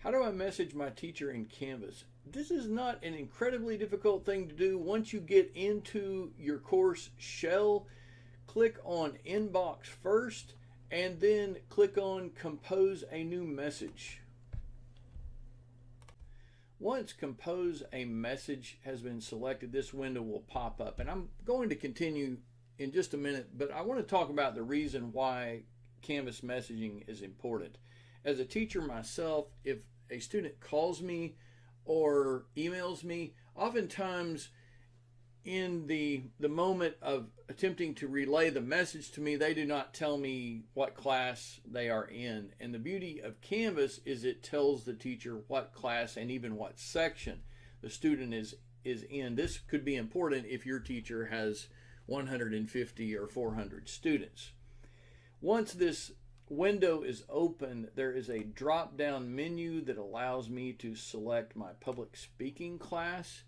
How do I message my teacher in Canvas? This is not an incredibly difficult thing to do. Once you get into your course shell, click on Inbox first and then click on Compose a New Message. Once Compose a Message has been selected, this window will pop up. And I'm going to continue in just a minute, but I want to talk about the reason why Canvas messaging is important. As a teacher myself, if a student calls me or emails me, oftentimes in the moment of attempting to relay the message to me, they do not tell me what class they are in. And the beauty of Canvas is it tells the teacher what class and even what section the student is in. This could be important if your teacher has 150 or 400 students. Once this window is open, there is a drop-down menu that allows me to select my public speaking class,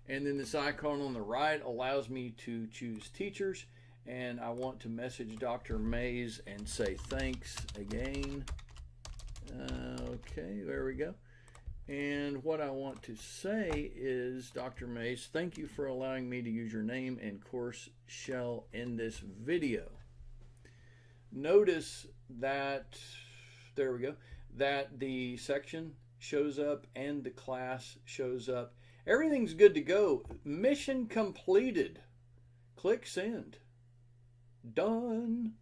and then this icon on the right allows me to choose teachers, and I want to message Dr. Mays and say thanks again. Okay, there we go. And what I want to say is, Dr. Mays, thank you for allowing me to use your name and course shell in this video. Notice that, there we go, that the section shows up and the class shows up. Everything's good to go. Mission completed. Click send. Done.